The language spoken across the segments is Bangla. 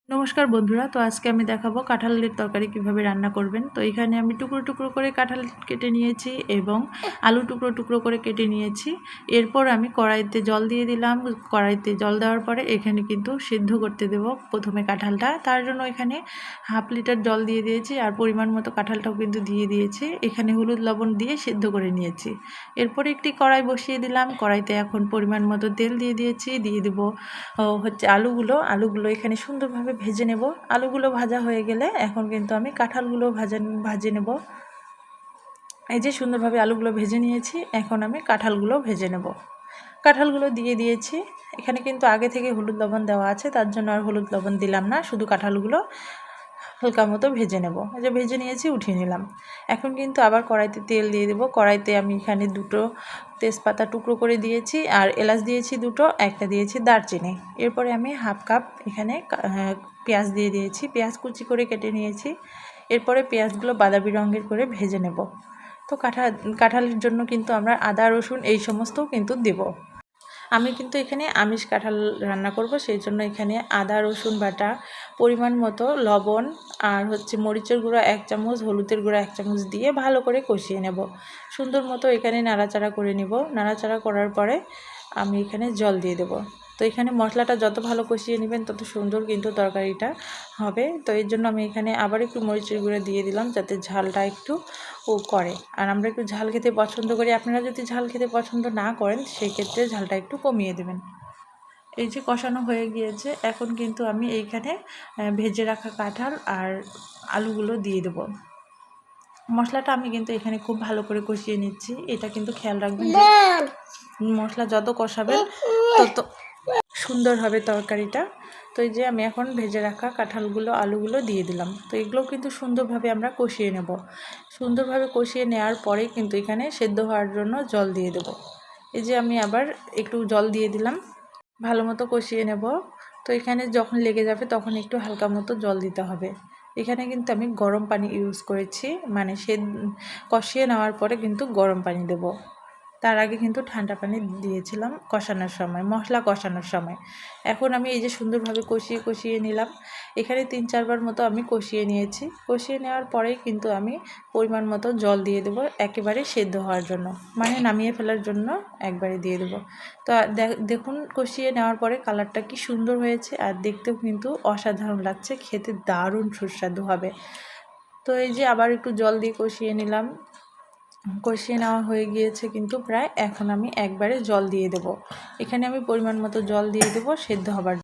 নমস্কার বন্ধুরা, তো আজকে আমি দেখাবো কাঁঠালের তরকারি কিভাবে রান্না করবেন। তো এখানে আমি টুকরো টুকরো করে কাঁঠাল কেটে নিয়েছি এবং আলু টুকরো টুকরো করে কেটে নিয়েছি। এরপর আমি কড়াইতে জল দিয়ে দিলাম। কড়াইতে জল দেওয়ার পরে এখানে কিন্তু সিদ্ধ করতে দেব প্রথমে কাঁঠালটা। তার জন্য এখানে হাফ লিটার জল দিয়ে দিয়েছি আর পরিমাণ মতো কাঁঠালটাও কিন্তু দিয়ে দিয়েছি। এখানে হলুদ লবণ দিয়ে সিদ্ধ করে নিয়েছি। এরপরে একটি কড়াই বসিয়ে দিলাম। কড়াইতে এখন পরিমাণ মতো তেল দিয়ে দিয়েছি। দিয়ে দেবো আলুগুলো এখানে সুন্দরভাবে ভেজে নেব। আলুগুলো ভাজা হয়ে গেলে এখন কিন্তু আমি কাঁঠালগুলো ভাজে নেব। এই যে সুন্দরভাবে আলুগুলো ভেজে নিয়েছি, এখন আমি কাঁঠালগুলো ভেজে নেব। কাঁঠালগুলো দিয়ে দিয়েছি। এখানে কিন্তু আগে থেকে হলুদ লবণ দেওয়া আছে, তার জন্য আর হলুদ লবণ দিলাম না, শুধু কাঁঠালগুলো হালকা মতো ভেজে নেব। এই যে ভেজে নিয়েছি, উঠিয়ে নিলাম। এখন কিন্তু আবার কড়াইতে তেল দিয়ে দেবো। কড়াইতে আমি এখানে দুটো তেজপাতা টুকরো করে দিয়েছি আর এলাচ দিয়েছি দুটো, একটা দিয়েছি দারচিনি। এরপরে আমি হাফ কাপ এখানে পেঁয়াজ দিয়ে দিয়েছি। পেঁয়াজ কুচি করে কেটে নিয়েছি। এরপরে পেঁয়াজগুলো বাদামি রঙের করে ভেজে নেব। তো কাঁঠালের জন্য কিন্তু আমরা আদা রসুন এই সমস্তও কিন্তু দেব। আমি কিন্তু এখানে আমিষ কাঁঠাল রান্না করব, সেই জন্য এখানে আদা রসুন বাটা, পরিমাণ মতো লবণ আর মরিচের গুঁড়ো 1 চামচ, হলুদের গুঁড়ো 1 চামচ দিয়ে ভালো করে কষিয়ে নেব। সুন্দর মতো এখানে নাড়াচাড়া করে নেব। নাড়াচাড়া করার পরে আমি এখানে জল দিয়ে দেব। তো এখানে মশলাটা যত ভালো কষিয়ে নেবেন তত সুন্দর কিন্তু তরকারিটা হবে। তো এর জন্য আমি এখানে আবার একটু মরিচের গুঁড়ো দিয়ে দিলাম, যাতে ঝালটা একটু করে। আর আমরা একটু ঝাল খেতে পছন্দ করি। আপনারা যদি ঝাল খেতে পছন্দ না করেন, সেক্ষেত্রে ঝালটা একটু কমিয়ে দেবেন। এই যে কষানো হয়ে গিয়েছে, এখন কিন্তু আমি এইখানে ভেজে রাখা কাঁঠাল আর আলুগুলো দিয়ে দেবো। মশলাটা আমি কিন্তু এখানে খুব ভালো করে কষিয়ে নিচ্ছি। এটা কিন্তু খেয়াল রাখবেন যে মশলা যত কষাবেন তত সুন্দর হবে তরকারিটা। তো এই যে আমি এখন ভেজে রাখা কাঁঠালগুলো আলুগুলো দিয়ে দিলাম। তো এগুলো কিন্তু সুন্দরভাবে আমরা কষিয়ে নেব। সুন্দরভাবে কষিয়ে নেওয়ার পরেই কিন্তু এখানে সেদ্ধ হওয়ার জন্য জল দিয়ে দেব। এই যে আমি আবার একটু জল দিয়ে দিলাম, ভালো মতো কষিয়ে নেব। তো এখানে যখন লেগে যাবে তখন একটু হালকা মতো জল দিতে হবে। এখানে কিন্তু আমি গরম পানি ইউজ করেছি, মানে কষিয়ে নেওয়ার পরে কিন্তু গরম পানি দেব। তার আগে কিন্তু ঠান্ডা পানি দিয়েছিলাম কষানোর সময়, মশলা কষানোর সময়। এখন আমি এই যে সুন্দরভাবে কষিয়ে নিলাম। এখানে 3-4 বার মতো আমি কষিয়ে নিয়েছি। কষিয়ে নেওয়ার পরেই কিন্তু আমি পরিমাণ মতো জল দিয়ে দেবো, একেবারে সেদ্ধ হওয়ার জন্য, মানে নামিয়ে ফেলার জন্য একবারে দিয়ে দেবো। তো দেখুন কষিয়ে নেওয়ার পরে কালারটা কি সুন্দর হয়েছে, আর দেখতেও কিন্তু অসাধারণ লাগছে, খেতে দারুণ সুস্বাদু হবে। তো এই যে আবার একটু জল দিয়ে কষিয়ে নিলাম। কষিয়ে নেওয়া হয়ে গিয়েছে কিন্তু প্রায়, এখন আমি একবারে জল দিয়ে দেব। এখানে আমি পরিমাণ মতো জল দিয়ে দেবো সেদ্ধ হবার।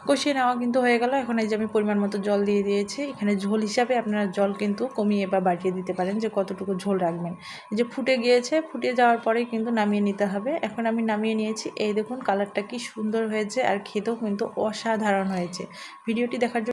কষিয়ে নেওয়া কিন্তু হয়ে গেল। এখন এই যে আমি পরিমাণ মতো জল দিয়ে দিয়েছি। এখানে ঝোল হিসাবে আপনারা জল কিন্তু কমিয়ে বা বাড়িয়ে দিতে পারেন, যে কতটুকু ঝোল রাখবেন। এই যে ফুটে গিয়েছে, ফুটে যাওয়ার পরেই কিন্তু নামিয়ে নিতে হবে। এখন আমি নামিয়ে নিয়েছি। এই দেখুন কালারটা কি সুন্দর হয়েছে, আর খেতেও কিন্তু অসাধারণ হয়েছে। ভিডিওটি দেখার জন্য